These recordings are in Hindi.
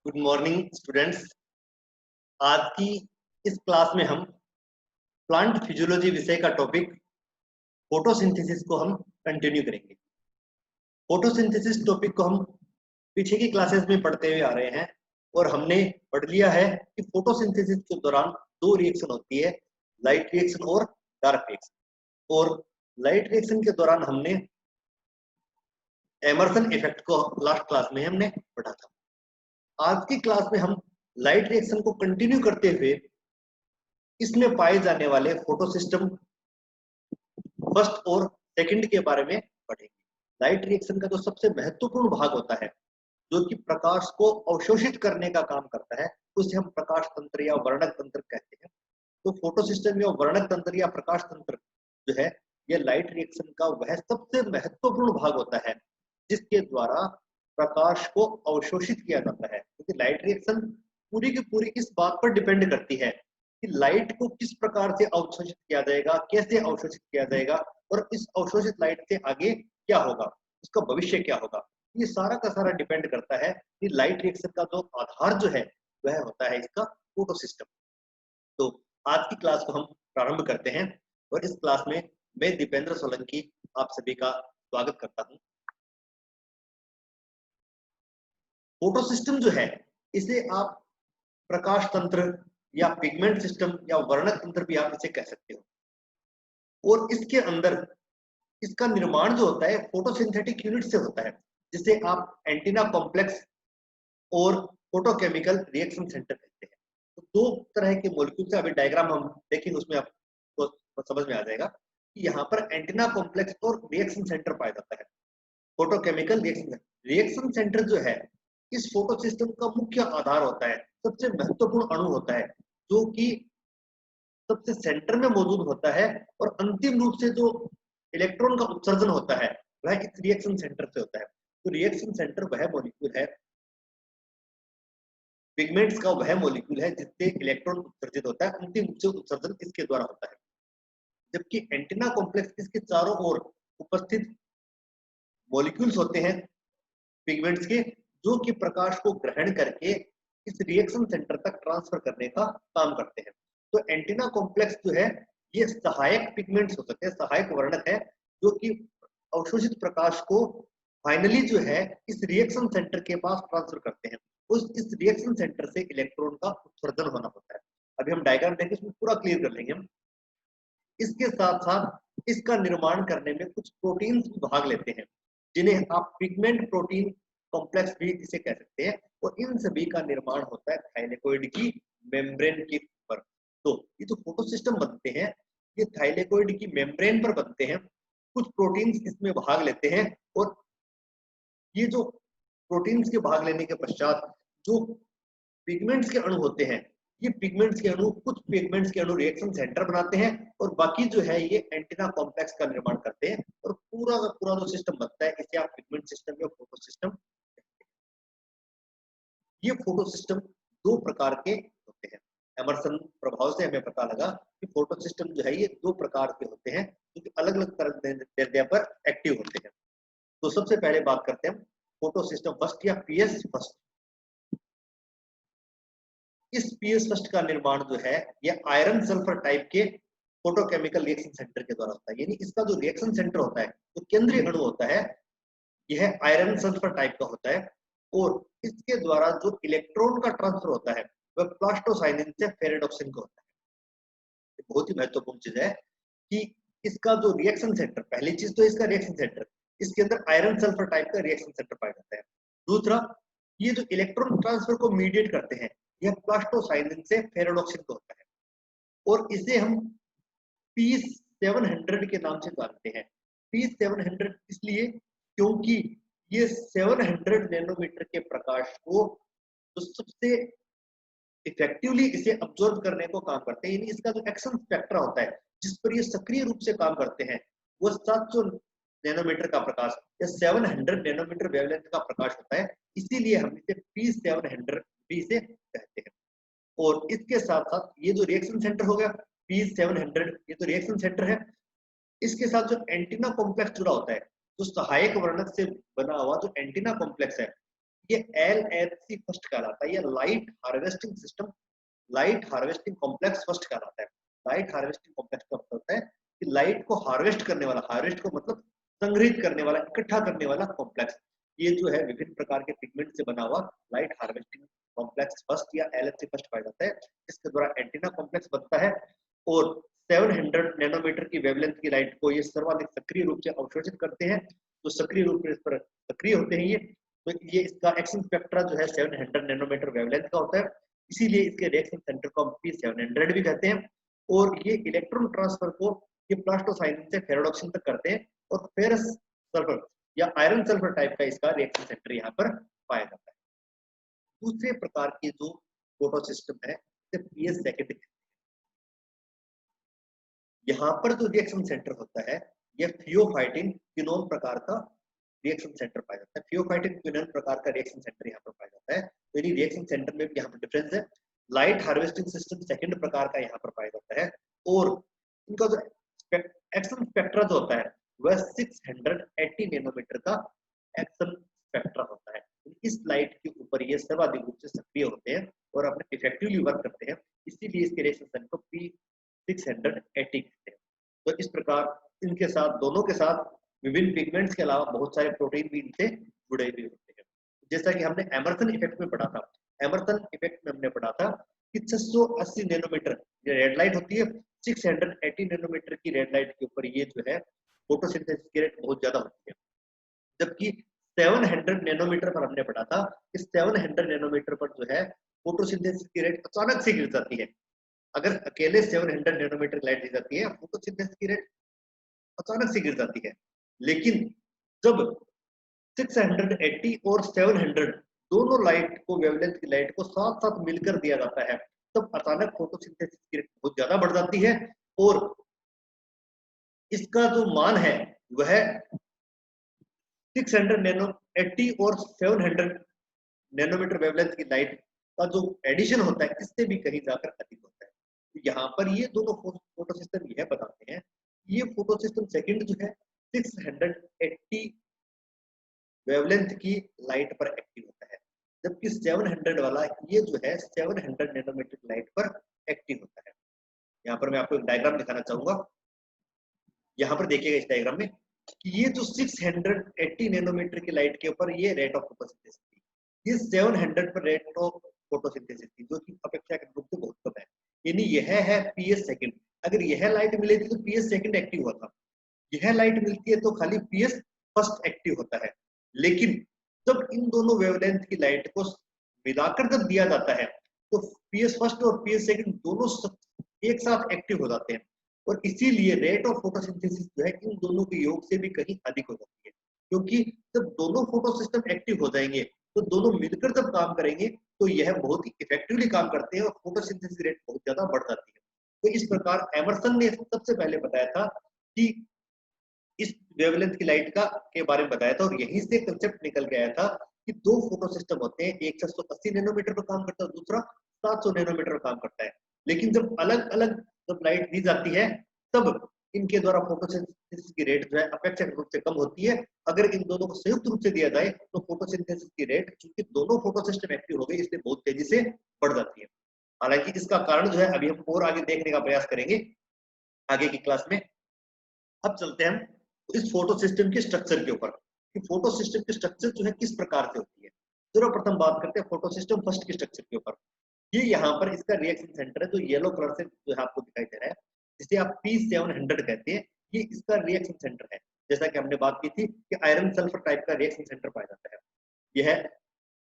Good morning students. आज की इस क्लास में हम प्लांट फिजियोलॉजी विषय का टॉपिक फोटोसिंथेसिस को हम कंटिन्यू करेंगे। फोटोसिंथेसिस टॉपिक को हम पीछे की क्लासेस में पढ़ते हुए आ रहे हैं और हमने पढ़ लिया है कि फोटोसिंथेसिस के दौरान दो रिएक्शन होती है, लाइट रिएक्शन और डार्क रिएक्शन। और लाइट रिएक्शन के दौरान हमने एमर्सन इफेक्ट को लास्ट क्लास में हमने पढ़ा था। आज की क्लास में हम लाइट रिएक्शन को कंटिन्यू करते हुए इसमें पाए जाने वाले फोटो सिस्टम फर्स्ट और सेकंड के बारे में पढ़ेंगे। लाइट रिएक्शन का जो सबसे महत्वपूर्ण भाग होता है, जो कि प्रकाश को अवशोषित करने का काम करता है, उसे हम प्रकाश तंत्र या वर्णक तंत्र कहते हैं। तो फोटो सिस्टम या वर्णक तंत्र या प्रकाश तंत्र जो है, यह लाइट रिएक्शन का वह सबसे महत्वपूर्ण भाग होता है जिसके द्वारा प्रकाश को अवशोषित किया जाता है। क्योंकि लाइट रिएक्शन पूरी की पूरी इस बात पर डिपेंड करती है कि लाइट को किस प्रकार से अवशोषित किया जाएगा, कैसे अवशोषित किया जाएगा और इस अवशोषित लाइट से आगे क्या होगा, उसका भविष्य क्या होगा। ये सारा का सारा डिपेंड करता है कि लाइट रिएक्शन का जो आधार जो है वह होता है इसका फोटो सिस्टम। तो आज की क्लास को हम प्रारंभ करते हैं और इस क्लास में मैं दीपेंद्र सोलंकी आप सभी का स्वागत करता हूं। फोटो सिस्टम जो है, इसे आप प्रकाश तंत्र या पिगमेंट सिस्टम या वर्णक तंत्र भी आप इसे कह सकते हो। और इसके अंदर इसका निर्माण जो होता है फोटोसिंथेटिक यूनिट से होता है, जिसे आप एंटीना कॉम्प्लेक्स और फोटोकेमिकल रिएक्शन सेंटर कहते हैं। तो दो तरह के मॉलिक्यूल से अभी डायग्राम हम देखेंगे, उसमें आपको समझ में आ जाएगा कि यहाँ पर एंटीना कॉम्प्लेक्स और रिएक्शन सेंटर पाया जाता है। फोटोकेमिकल रिएक्शन सेंटर जो है इस फोटो सिस्टम का मुख्य आधार होता है, सबसे महत्वपूर्ण अणु होता है, जो कि सबसे सेंटर में मौजूद होता है और अंतिम रूप से जो इलेक्ट्रॉन का उत्सर्जन होता है वह इस रिएक्शन सेंटर से होता है। तो रिएक्शन सेंटर वह मॉलिक्यूल है, पिगमेंट्स का वह मॉलिक्यूल है जिससे इलेक्ट्रॉन उत्सर्जित होता है, अंतिम रूप से उत्सर्जन इसके द्वारा होता है। जबकि एंटीना कॉम्प्लेक्स इसके चारों ओर उपस्थित मॉलिक्यूल्स होते हैं पिगमेंट्स के, जो कि प्रकाश को ग्रहण करके इस रिएक्शन सेंटर तक ट्रांसफर करने का काम करते हैं। तो एंटीना कॉम्प्लेक्स जो है ये सहायक पिगमेंट्स हो सकते हैं, सहायक वर्णक है, जो कि अवशोषित प्रकाश को फाइनली जो है इस रिएक्शन सेंटर के पास ट्रांसफर करते हैं। उस इस रिएक्शन सेंटर से इलेक्ट्रॉन का उत्सर्जन होना होता है। अभी हम डायग्राम देखें, इसमें पूरा क्लियर कर लेंगे हम। इसके साथ साथ इसका निर्माण करने में कुछ प्रोटीन्स भी भाग लेते हैं, जिन्हें आप पिगमेंट प्रोटीन कॉम्प्लेक्स भी इसे कह सकते हैं। और इन सभी का निर्माण होता है थाइलेकोइड की मेम्ब्रेन के ऊपर। तो ये जो फोटो सिस्टम बनते हैं ये थाइलेकोइड की मेम्ब्रेन पर बनते हैं। कुछ प्रोटीन्स इसमें भाग लेते हैं और ये जो प्रोटीन्स के भाग लेने के पश्चात जो पिगमेंट्स के अणु होते हैं, ये पिगमेंट्स के अणु कुछ पिगमेंट्स के अणु रिएक्शन सेंटर बनाते हैं और बाकी जो है ये एंटीना कॉम्प्लेक्स का निर्माण करते हैं और पूरा का पूरा जो सिस्टम बनता है इसे आप पिगमेंट सिस्टम या फोटो सिस्टम। ये फोटो सिस्टम दो प्रकार के होते हैं। एमर्सन प्रभाव से हमें पता लगा कि फोटो सिस्टम जो है ये दो प्रकार के होते हैं, जो कि अलग अलग तरह पर एक्टिव होते हैं। तो सबसे पहले बात करते हैं फोटो सिस्टम फर्स्ट या पीएस फर्स्ट। इस पीएस फर्स्ट का निर्माण जो है यह आयरन सल्फर टाइप के फोटोकेमिकल रिएक्शन सेंटर के द्वारा होता है। यानी इसका जो रिएक्शन सेंटर होता है, जो केंद्रीय अणु होता है, यह आयरन सल्फर टाइप का होता है और इसके द्वारा जो इलेक्ट्रॉन का ट्रांसफर होता है वह प्लास्टोसाइनिन से फेरेडॉक्सिन को होता है। ये बहुत ही महत्वपूर्ण चीज है कि इसका जो रिएक्शन सेंटर, पहली चीज तो इसका रिएक्शन सेंटर, इसके अंदर आयरन सल्फर टाइप का रिएक्शन सेंटर पाया जाता है। दूसरा, ये जो इलेक्ट्रॉन ट्रांसफर को मीडिएट करते हैं यह प्लास्टोसाइनिन से फेरेडॉक्सिन को होता है और इसे हम P700 के नाम से जानते हैं। P700 इसलिए क्योंकि ये 700 नैनोमीटर के प्रकाश को जो सबसे इफेक्टिवली इसे अब्सॉर्ब करने को काम करते हैं। यानी इसका जो एक्शन स्पेक्ट्रा होता है जिस पर ये सक्रिय रूप से काम करते हैं वो 700 नैनोमीटर का प्रकाश या 700 नैनोमीटर वेवलेंथ का प्रकाश होता है। इसीलिए हम इसे P700 भी इसे कहते हैं। और इसके साथ साथ ये जो रिएक्शन सेंटर हो गया P700, ये तो रिएक्शन सेंटर है। इसके साथ जो एंटीना कॉम्प्लेक्स जुड़ा होता है, जो सहायक वर्णक से बना हुआ जो एंटीना कॉम्प्लेक्स है, ये LHC फर्स्ट कहलाता है, ये light harvesting system, light harvesting complex first कहलाता है। लाइट हार्वेस्टिंग कॉम्प्लेक्स का मतलब होता है कि लाइट को हार्वेस्ट करने वाला, हार्वेस्ट को मतलब संग्रहित करने वाला, इकट्ठा करने वाला कॉम्प्लेक्स। ये जो है विभिन्न प्रकार के पिगमेंट से बना हुआ लाइट हार्वेस्टिंग कॉम्प्लेक्स फर्स्ट या LHC फर्स्ट पाया जाता है, जिसके द्वारा एंटीना कॉम्प्लेक्स बनता है और 700 नैनोमीटर की वेवलेंथ की लाइट को ये सर्वाधिक सक्रिय रूप से अवशोषित करते हैं। तो सक्रिय रूप से इस पर सक्रिय होते हैं ये, तो ये इसका एक्शन स्पेक्ट्रा जो है 700 नैनोमीटर वेवलेंथ का होता है, इसीलिए इसके रिएक्शन सेंटर को हम P700 भी कहते हैं। और ये इलेक्ट्रॉन ट्रांसफर को ये प्लास्टोसाइनिन से फेरोडॉक्सिन तक करते हैं और फेरस सल्फर या आयरन सल्फर टाइप का इसका रिएक्शन सेंटर यहाँ पर पाया जाता है। दूसरे प्रकार के जो फोटो सिस्टम है PS सेकेंड, यहाँ पर जो रिएक्शन सेंटर होता है यह थियोफाइटिन क्विनोन प्रकार का रिएक्शन सेंटर पाया जाता है। थियोफाइटिन क्विनोन प्रकार का रिएक्शन सेंटर यहाँ पर पाया जाता है। तो यानी रिएक्शन सेंटर में भी यहाँ पर डिफरेंस है। लाइट हार्वेस्टिंग सिस्टम सेकंड प्रकार का यहाँ पर पाया जाता है और इनका जो एक्शन स्पेक्ट्रा जो होता है वह 680 नैनोमीटर का एक्शन स्पेक्ट्रा होता है। इस लाइट के ऊपर ये सर्वाधिक रूप से सक्रिय होते हैं और अपने इफेक्टिवली वर्क करते हैं, इसीलिए इसके रिएक्शन सेंटर को P680 कहते हैं। तो इस प्रकार इनके साथ, दोनों के साथ विभिन्न पिगमेंट्स के अलावा बहुत सारे प्रोटीन भी इनसे जुड़े हुए होते हैं। जैसा कि हमने एमर्सन इफेक्ट में पढ़ा था, एमर्सन इफेक्ट में हमने पढ़ा था कि 680 नैनोमीटर रेड लाइट होती है, 680 नैनोमीटर की रेड लाइट के ऊपर ये जो है फोटोसिंथेसिस की रेट बहुत ज्यादा होती है। जबकि 700 नैनोमीटर पर हमने पढ़ा था, इस 700 नैनोमीटर पर जो है फोटोसिंथेसिस की रेट अचानक से गिर जाती है। अगर अकेले 700 नैनोमीटर लाइट दी जाती है, फोटोसिंथेसिस की रेट अचानक से गिर जाती है। लेकिन जब 680 और 700 दोनों लाइट को, वेवलेंथ की लाइट को साथ साथ मिलकर दिया जाता है, तब अचानक फोटोसिंथेसिस की रेट बहुत ज्यादा बढ़ जाती है और इसका जो मान है वह 600 नैनो 80 और 700 नैनोमीटर वेवलेंथ की लाइट का जो एडिशन होता है इससे भी कहीं जाकर अधिक होता है। तो यहाँ पर ये दोनों फोटो सिस्टम यह बताते हैं, ये फोटो सिस्टम सेकंड जो है 680 वेवलेंथ की लाइट पर एक्टिव होता है, जबकि 700 वाला ये जो है 700 नैनोमीटर की लाइट पर एक्टिव होता है। यहाँ पर मैं आपको एक डायग्राम दिखाना चाहूंगा। यहाँ पर देखिएगा इस डायग्राम में कि ये जो 680 नैनोमीटर की लाइट के ऊपर ये रेट ऑफ फोटोसिंथेसिस थी, ये 700 पर रेट ऑफ फोटोसिंथेसिस थी, जो कि अपेक्षाकृत रूप से बहुत कम है। यानी यह है PS सेकंड। अगर यह लाइट मिली थी तो PS सेकंड एक्टिव हुआ था, यह लाइट मिलती है तो खाली PS फर्स्ट एक्टिव होता है। लेकिन जब इन दोनों वेवलेंथ की लाइट को मिलाकर जब दिया जाता है तो PS फर्स्ट और PS सेकंड दोनों एक साथ एक्टिव हो जाते हैं और इसीलिए रेट ऑफ फोटोसिंथेसिस जो है इन दोनों के योग से भी कहीं अधिक हो जाती है। क्योंकि जब दोनों फोटो सिस्टम एक्टिव हो जाएंगे तो दोनों मिलकर जब काम करेंगे तो यह बहुत ही इफेक्टिवली काम करते हैं और फोटोसिंथेसिस रेट बहुत ज्यादा बढ़ जाती है। तो इस प्रकार एमर्सन ने सबसे पहले बताया था कि इस वेवलेंथ की लाइट का के बारे में बताया था और यहीं से कंसेप्ट निकल के आया था कि दो फोटो सिस्टम होते हैं, एक 680 नैनोमीटर पर काम करता है, दूसरा 700 नैनोमीटर पर काम करता है। लेकिन जब अलग अलग जब लाइट दी जाती है तब इनके द्वारा फोटोसिंथेसिस की रेट जो है अपेक्षाकृत रूप से कम होती है। अगर इन दोनों को संयुक्त रूप से दिया जाए तो फोटोसिंथेसिस की रेट, चूंकि दोनों फोटो सिस्टम एक्टिव हो गए, इसलिए बहुत तेजी से बढ़ जाती है। हालांकि इसका कारण जो है अभी हम और आगे देखने का प्रयास करेंगे आगे की क्लास में। अब चलते हैं इस फोटो सिस्टम के स्ट्रक्चर के ऊपर कि फोटो सिस्टम की स्ट्रक्चर जो है किस प्रकार से होती है। सर्वप्रथम बात करते हैं फोटो सिस्टम फर्स्ट के स्ट्रक्चर के ऊपर। ये यहाँ पर इसका रिएक्शन सेंटर है जो येलो कलर से जो है आपको दिखाई दे रहा है, जिसे आप P700 कहते हैं, ये इसका रिएक्शन सेंटर है। जैसा कि हमने बात की थी कि आयरन सल्फर टाइप का रिएक्शन सेंटर पाया जाता है, यह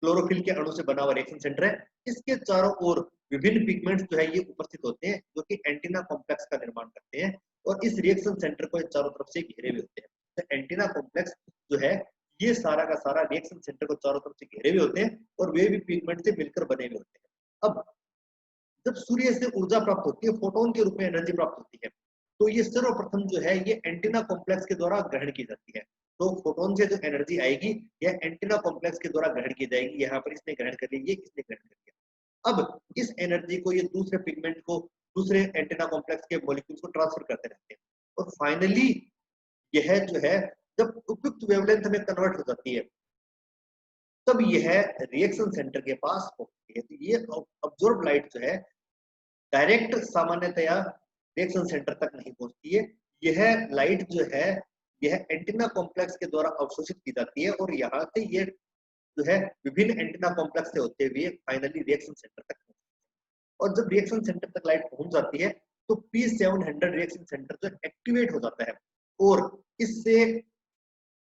क्लोरोफिल के अणु से बना हुआ रिएक्शन सेंटर है। इसके चारों ओर विभिन्न पिगमेंट्स जो है ये उपस्थित होते हैं जो कि एंटीना कॉम्प्लेक्स का निर्माण करते हैं और इस रिएक्शन सेंटर को चारों तरफ से घेरे हुए होते हैं। तो एंटीना कॉम्प्लेक्स जो है ये सारा का सारा रिएक्शन सेंटर को चारों तरफ से घेरे हुए होते हैं और वे भी पिगमेंट से मिलकर बने हुए होते हैं। अब जब सूर्य से ऊर्जा प्राप्त होती है, फोटोन के रूप में एनर्जी प्राप्त होती है, तो ये सर्वप्रथम जो है ये एंटीना कॉम्प्लेक्स के द्वारा ग्रहण की जाती है। तो फोटोन से जो एनर्जी आएगी यह एंटीना कॉम्प्लेक्स के द्वारा ग्रहण की जाएगी। यहाँ पर इसने ग्रहण कर ली, ये इसने ग्रहण कर लिया। अब इस एनर्जी को ये दूसरे पिगमेंट को, दूसरे एंटीना कॉम्प्लेक्स के मॉलिक्यूल्स को ट्रांसफर करते रहते हैं और फाइनली यह जो है जब उपयुक्त वेवलेंथ में कन्वर्ट हो जाती है तब यह रिएक्शन सेंटर के पास पहुंचती है। तो ये अब्जॉर्ब लाइट जो है डायरेक्ट सामान्यतया रिएक्शन सेंटर तक नहीं पहुंचती है। यह लाइट जो है यह एंटीना कॉम्प्लेक्स के द्वारा अवशोषित की जाती है और यहाँ से ये जो है विभिन्न एंटीना कॉम्प्लेक्स से होते हुए फाइनली रिएक्शन सेंटर तक पहुंचती है। और जब रिएक्शन सेंटर तक लाइट पहुंच जाती है तो P700 रिएक्शन सेंटर जो एक्टिवेट हो जाता है और इससे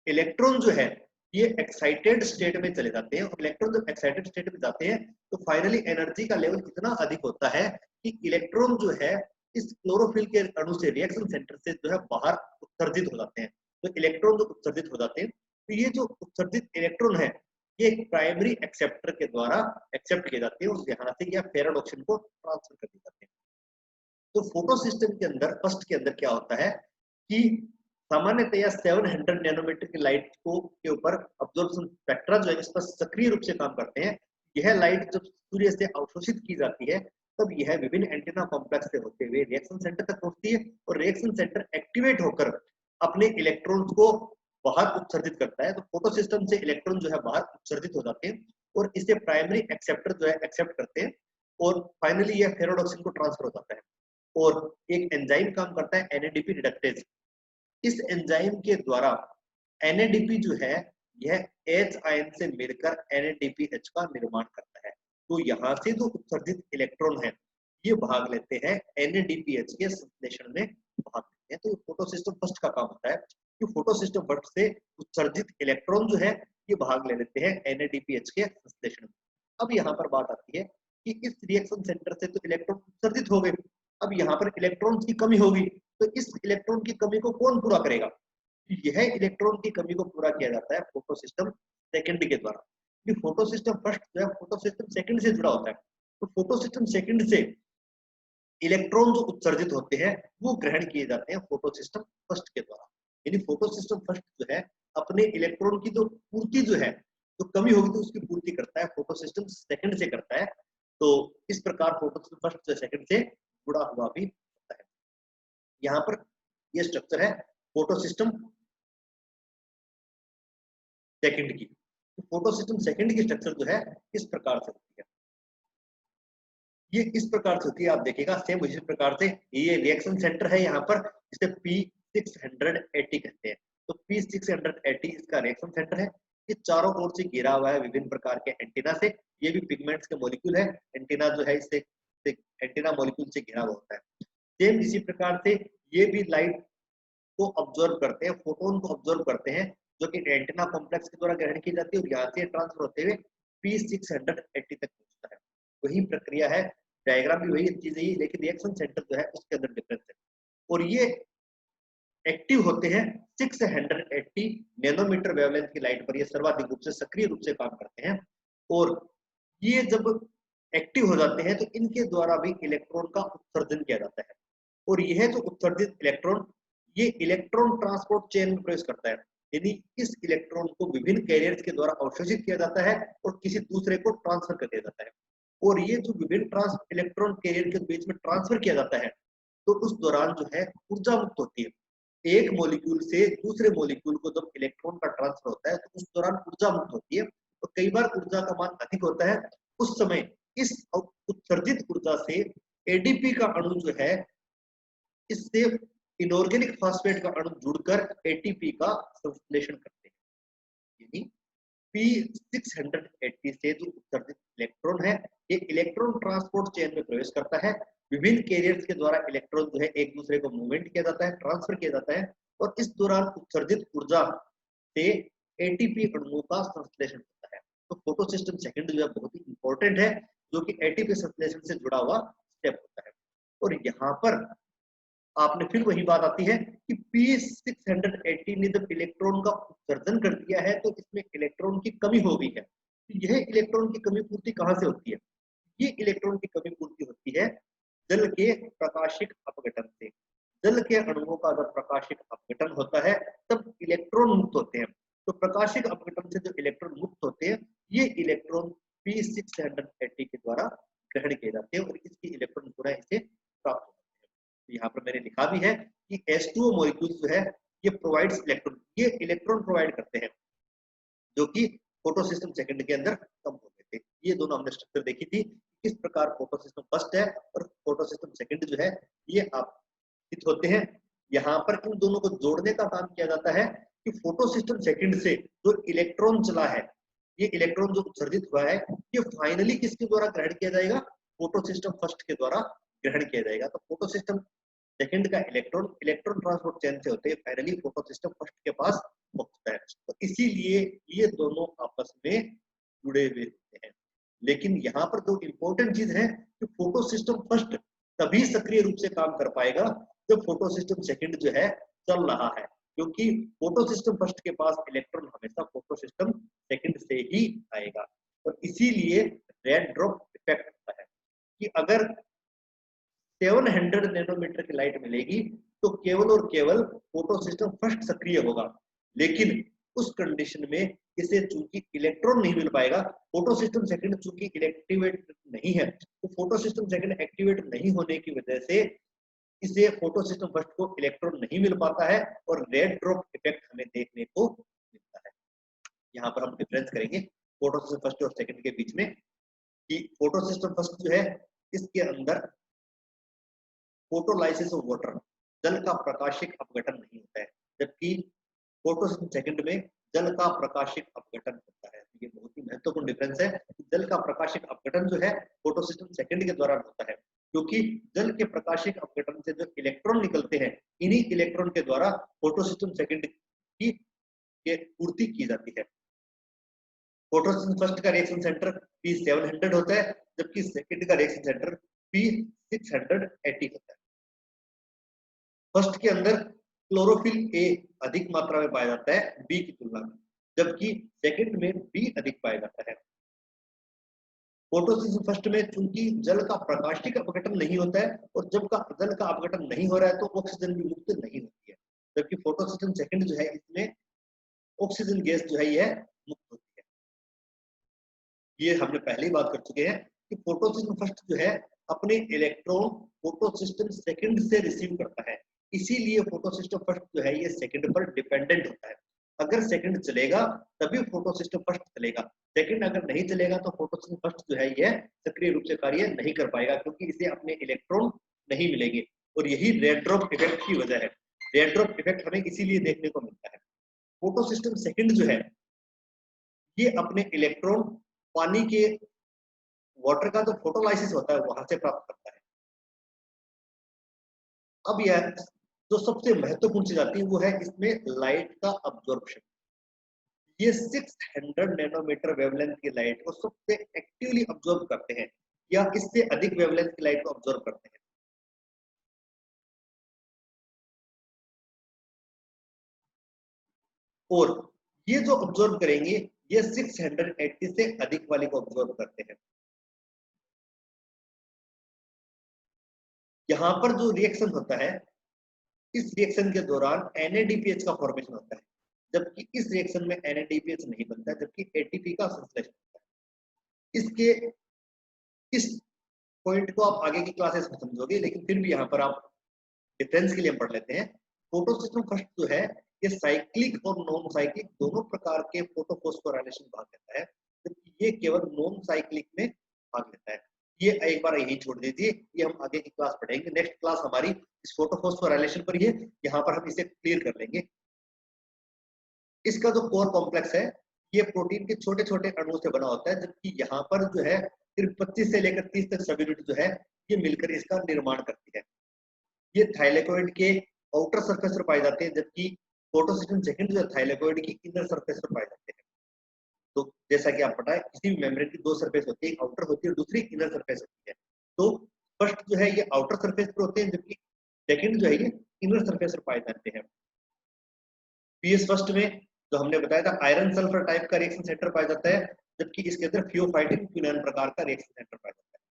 इलेक्ट्रॉन जो है ये एक्साइटेड स्टेट में चले जाते हैं। और इलेक्ट्रॉन जब एक्साइटेड स्टेट में जाते हैं तो फाइनली एनर्जी का लेवल इतना अधिक होता है कि इलेक्ट्रॉन जो है इस क्लोरोफिल के अणु से रिएक्शन सेंटर से जो है बाहर उत्सर्जित हो जाते हैं। तो इलेक्ट्रॉन जो उत्सर्जित हो जाते हैं तो ये जो उत्सर्जित इलेक्ट्रॉन है ये एक प्राइमरी एक्सेप्टर के द्वारा एक्सेप्ट किए जाते हैं और यहाँ से यह फेराडोक्सिन को ट्रांसफर कर दिए जाते हैं। तो फोटो सिस्टम के अंदर फर्स्ट के अंदर क्या होता है कि सामान्यतया 700 नैनोमीटर की लाइट को के ऊपर अब्जॉर्प्शन स्पेक्ट्रा जो है इस पर सक्रिय रूप से काम करते हैं। यह लाइट जब सूर्य से अवशोषित की जाती है तब यह विभिन्न एंटीना कॉम्प्लेक्स से होते हुए रिएक्शन सेंटर तक पहुंचती है और रिएक्शन सेंटर एक्टिवेट होकर अपने इलेक्ट्रॉन्स को बाहर उत्सर्जित करता है। तो फोटो सिस्टम से इलेक्ट्रॉन जो है बाहर उत्सर्जित हो जाते हैं और इसे प्राइमरी एक्सेप्टर जो है एक्सेप्ट करते हैं और फाइनली यह फेराडोक्सिन को ट्रांसफर हो जाता है। और एक एंजाइम काम करता है NADP रिडक्टेज। इस एंजाइम के द्वारा NADP जो है यह H आयन से मिलकर NADPH का निर्माण करता है। तो यहाँ से जो उत्सर्जित इलेक्ट्रॉन है ये भाग लेते हैं NADPH के संश्लेषण में भाग लेते हैं। तो फोटो सिस्टम फर्स्ट का काम होता है कि फोटो सिस्टम फर्स्ट से उत्सर्जित इलेक्ट्रॉन जो है ये भाग ले लेते हैं NADPH के संश्लेषण में। अब यहाँ पर बात आती है कि इस रिएक्शन सेंटर से तो इलेक्ट्रॉन उत्सर्जित हो गए, अब यहाँ पर इलेक्ट्रॉन की कमी होगी तो इस इलेक्ट्रॉन की कमी को कौन पूरा करेगा? यह इलेक्ट्रॉन की कमी को पूरा किया जाता है फोटो सिस्टम सेकंड के द्वारा। ये फोटो सिस्टम फर्स्ट जो है फोटो सिस्टम सेकंड से जुड़ा होता है। तो फोटो सिस्टम सेकंड से इलेक्ट्रॉन जो उत्सर्जित होते हैं वो ग्रहण किए जाते हैं फोटो सिस्टम फर्स्ट के द्वारा। यानी फोटो सिस्टम फर्स्ट जो है अपने इलेक्ट्रॉन की जो पूर्ति जो है तो कमी होगी तो उसकी पूर्ति करता है, फोटो सिस्टम सेकंड से करता है। तो इस प्रकार फोटो सिस्टम फर्स्ट से सेकंड से जुड़ा हुआ भी होता है। यहाँ पर ये स्ट्रक्चर है फोटो सिस्टम सेकंड की। तो फोटो सिस्टम सेकंड की स्ट्रक्चर जो है इस प्रकार से होती है, ये इस प्रकार से होती है। आप देखिएगा सेम इसी प्रकार से ये रिएक्शन सेंटर है यहाँ पर जिसे P680 कहते हैं। तो P680 इसका रिएक्शन सेंटर है। ये चारों ओर से घिरा हुआ है विभिन्न प्रकार के एंटीना से। ये भी पिगमेंट्स के मॉलिक्यूल है। एंटीना जो है इससे एंटीना मॉलिक्यूल से घिरा हुआ होता है। सेम इसी प्रकार से ये भी लाइट को ऑब्जर्व करते हैं, फोटोन को ऑब्जर्व करते हैं जो कि एंटीना कॉम्प्लेक्स के द्वारा ग्रहण की जाती है और यहाँ से ट्रांसफर होते हुए P680 तक पहुंचता है। वही प्रक्रिया है, डायग्राम भी वही चीज है, लेकिन रिएक्शन सेंटर जो है उसके अंदर डिफरेंस है। और ये एक्टिव होते हैं 680 नैनोमीटर वेवलेंथ की लाइट पर, ये सर्वाधिक रूप से सक्रिय रूप से काम करते हैं। और ये जब एक्टिव हो जाते हैं तो इनके द्वारा भी इलेक्ट्रॉन का उत्सर्जन किया जाता है। और यह जो उत्सर्जित इलेक्ट्रॉन ये इलेक्ट्रॉन ट्रांसपोर्ट चेन में प्रवेश करता है, यानी इस इलेक्ट्रॉन को विभिन्न कैरियर्स के द्वारा अवशोषित किया जाता है और किसी दूसरे को ट्रांसफर कर दिया जाता है। और ये जो विभिन्न इलेक्ट्रॉन कैरियर के बीच में ट्रांसफर किया जाता है तो उस दौरान जो है ऊर्जा मुक्त होती है। एक मॉलिक्यूल से दूसरे मॉलिक्यूल को जब इलेक्ट्रॉन का ट्रांसफर होता है तो उस दौरान ऊर्जा मुक्त होती है। तो कई बार ऊर्जा का मान अधिक होता है, उस समय इस उत्सर्जित ऊर्जा से एडीपी का अणु जो है इससे इनऑर्गेनिक फास्फेट का अणु जुड़कर एटीपी का संश्लेषण करते हैं। यानी P680 से जो उत्सर्जित इलेक्ट्रॉन है ये इलेक्ट्रॉन ट्रांसपोर्ट चेन में प्रवेश करता है। विभिन्न कैरियर्स के द्वारा इलेक्ट्रॉन जो है एक दूसरे को मूवमेंट किया जाता है, ट्रांसफर किया जाता है और इस दौरान उत्सर्जित ऊर्जा से एटीपी अणुओं का संश्लेषण होता है। तो फोटो सिस्टम सेकंड जो है बहुत ही इंपॉर्टेंट है जो कि एटीपी संश्लेषण से जुड़ा हुआ स्टेप होता है। और यहाँ पर आपने फिर वही बात आती है कि P680 ने जब इलेक्ट्रॉन का उत्सर्जन कर दिया है तो इसमें इलेक्ट्रॉन की कमी हो गई है। तो यह इलेक्ट्रॉन की कमी पूर्ति कहाँ से होती है? ये इलेक्ट्रॉन की कमी पूर्ति होती है जल के प्रकाशिक अपघटन से। जल के अणुओं का जब प्रकाशिक अपघटन होता है तब इलेक्ट्रॉन मुक्त होते हैं। तो प्रकाशिक अपघटन से जो इलेक्ट्रॉन मुक्त होते हैं ये इलेक्ट्रॉन P680 के द्वारा ग्रहण किए जाते हैं और इसकी इलेक्ट्रॉन पूरा इसे प्राप्त होता है। यहाँ पर मैंने लिखा भी है कि H2O मॉलिक्यूल जो है ये प्रोवाइड्स इलेक्ट्रॉन, ये इलेक्ट्रॉन प्रोवाइड करते हैं जो कि फोटो सिस्टम सेकंड के अंदर कम हो गए थे। ये दोनों हमने स्ट्रक्चर देखी थी, किस प्रकार फोटो सिस्टम फर्स्ट है और फोटो सिस्टम सेकंड जो है ये आपतित होते हैं। यहाँ पर इन दोनों को जोड़ने का काम किया जाता है कि फोटो सिस्टम सेकंड से जो इलेक्ट्रॉन चला है, ये इलेक्ट्रॉन जो उत्सर्जित हुआ है, ये फाइनली किसके द्वारा ग्रहण किया जाएगा? फोटो सिस्टम फर्स्ट के द्वारा ग्रहण किया जाएगा। तो फोटो सिस्टम सेकंड का इलेक्ट्रॉन ट्रांसपोर्ट चेन से होते हैं फाइनली फोटो सिस्टम फर्स्ट के पास पहुंचता है। तो इसीलिए ये दोनों आपस में जुड़े हुए होते हैं। लेकिन यहाँ पर जो इंपॉर्टेंट चीज है कि फोटो सिस्टम फर्स्ट तभी सक्रिय रूप से काम कर पाएगा जब फोटो सिस्टम सेकंड जो है चल रहा है, क्योंकि फोटो सिस्टम फर्स्ट के पास इलेक्ट्रॉन हमेशा फोटो सिस्टम सेकंड से ही आएगा। और इसीलिए रेड ड्रॉप इफेक्ट होता है कि अगर 700 नैनोमीटर की लाइट मिलेगी तो केवल और केवल फोटो सिस्टम फर्स्ट सक्रिय होगा, लेकिन उस कंडीशन में इसे चूंकि इलेक्ट्रॉन नहीं मिल पाएगा, फोटो सिस्टम सेकंड चूंकि एक्टिवेट नहीं है, तो फोटो सिस्टम सेकंड एक्टिवेट नहीं होने की वजह से इसे फोटो सिस्टम फर्स्ट को इलेक्ट्रॉन नहीं मिल पाता है और रेड ड्रॉप इफेक्ट हमें देखने को मिलता है। यहाँ पर हम डिफरेंस करेंगे फोटो सिस्टम फर्स्ट और सेकंड के बीच में कि फोटो सिस्टम फर्स्ट जो है इसके अंदर फोटोलाइसिस ऑफ वाटर, जल का प्रकाशिक अपघटन नहीं होता है, जबकि फोटो सिस्टम सेकंड में जल का प्रकाशिक अपघटन होता है। ये बहुत ही महत्वपूर्ण डिफरेंस है। जल का प्रकाशिक अपघटन जो है फोटो सिस्टम सेकंड के द्वारा होता है, क्योंकि जल के प्रकाशिक अपघटन से जो इलेक्ट्रॉन निकलते हैं, इन्हीं इलेक्ट्रॉन के द्वारा फोटो सिस्टम सेकंड की पूर्ति की जाती है। फोटो सिस्टम फर्स्ट का रिएक्शन सेंटर P700 होता है, जबकि सेकंड का रिएक्शन सेंटर P680 होता है। फर्स्ट के अंदर क्लोरोफिल ए अधिक मात्रा में पाया जाता है बी की तुलना में, जबकि सेकंड में बी अधिक पाया जाता है। फोटोसिंथेसिस फर्स्ट में चूंकि जल का प्रकाशिक अपघटन नहीं होता है और जब का जल का अपघटन नहीं हो रहा है तो ऑक्सीजन भी मुक्त नहीं होती है, जबकि फोटोसिंथेसिस सेकंड जो है इसमें ऑक्सीजन गैस जो है यह मुक्त होती है। ये हमने पहले ही बात कर चुके हैं कि फोटोसिंथेसिस फर्स्ट जो है अपने इलेक्ट्रॉन फोटोसिस्टम सेकंड से रिसीव करता है, इसीलिए फोटोसिस्टम फर्स्ट जो है ये सेकंड पर डिपेंडेंट होता है। अगर सेकंड चलेगा तभी फोटोसिस्टम फर्स्ट चलेगा, सेकंड अगर नहीं चलेगा तो फोटोसिस्टम फर्स्ट जो है यह सक्रिय रूप से कार्य नहीं कर पाएगा, क्योंकि इसे अपने इलेक्ट्रॉन नहीं मिलेंगे। और यही रेड ड्रॉप इफेक्ट की वजह है। रेड ड्रॉप इफेक्ट हमें इसीलिए देखने को मिलता है। फोटोसिस्टम सेकंड जो है ये अपने इलेक्ट्रॉन पानी के वाटर का जो फोटोलाइसिस होता है वहां से प्राप्त करता है। अब यह जो सबसे महत्वपूर्ण चीज आती है वो है इसमें लाइट का अब्जॉर्प्शन। ये 600 नैनोमीटर वेवलेंथ की लाइट को सबसे एक्टिवली अब्जॉर्ब करते हैं या इससे अधिक वेवलेंथ की लाइट को अब्जॉर्ब करते हैं। और ये जो अब्जॉर्ब करेंगे ये 680 से अधिक वाली को अब्जॉर्ब करते हैं। यहाँ पर जो रिएक्शन होता है इस रिएक्शन के दौरान NADPH का फॉर्मेशन होता है, जबकि इस रिएक्शन में NADPH नहीं बनता, जबकि ATP का संश्लेषण होता है। इसके इस पॉइंट को आप आगे की क्लासेस में समझोगे, लेकिन फिर भी यहाँ पर आप डिफरेंस के लिए हम पढ़ लेते हैं। फोटोसिस्टम फर्स्ट जो है ये साइक्लिक और नॉन साइक्लिक दोनों प्रकार के फोटोफॉस्फोराइलेशन भाग लेता है, जबकि ये केवल नॉन साइक्लिक में भाग लेता है। ये एक बार यही छोड़ दीजिए, ये हम आगे की क्लास पढ़ेंगे। नेक्स्ट क्लास हमारी इस फोटोफॉस्फोराइलेशन पर ही है, यहाँ पर हम इसे क्लियर कर लेंगे। इसका जो कोर कॉम्प्लेक्स है ये प्रोटीन के छोटे छोटे अणुओं से बना होता है, जबकि यहाँ पर जो है सिर्फ 25 से लेकर 30 तक सब यूनिट जो है ये मिलकर इसका निर्माण करती है। ये थाइलेकोइड के आउटर सरफेस पर पाए जाते हैं, जबकि फोटोसिस्टम सेकंड जो है थाइलेकोइड की इनर सरफेस पर पाए जाते हैं। तो जैसा कि आप पता है किसी भी मेम्ब्रेन की दो सरफेस होती है, एक आउटर होती है और दूसरी इनर सरफेस होती है। तो फर्स्ट जो है ये आउटर सरफेस पर होते हैं, जबकि सेकंड जो है ये इनर सरफेस पर पाए जाते हैं। पीएस फर्स्ट में जो हमने बताया था आयरन सल्फर टाइप का रिएक्शन सेंटर पाया जाता है, जबकि इसके अंदर फियोफाइटिन क्विनोन प्रकार का रिएक्शन सेंटर पाया जाता है।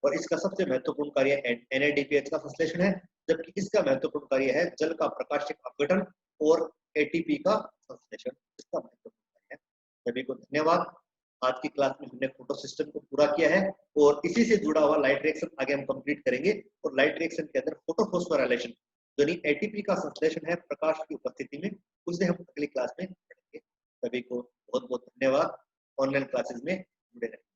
और इसका सबसे महत्वपूर्ण कार्य NADPH का संश्लेषण है, जबकि इसका महत्वपूर्ण कार्य है जल का प्रकाशिक अपघटन और ATP का संश्लेषण। इसका महत्वपूर्ण कार्य है। सभी को धन्यवाद। आज की क्लास में हमने फोटो सिस्टम को पूरा किया है और इसी से जुड़ा हुआ लाइट रिएक्शन आगे हम कंप्लीट करेंगे। और लाइट रिएक्शन के अंदर फोटोफॉस्फोराइलेशन यानी ATP का संश्लेषण है प्रकाश की उपस्थिति में, उसे हम अगली क्लास में पढ़ेंगे। सभी को बहुत बहुत धन्यवाद। ऑनलाइन क्लासेस में जुड़े रहें।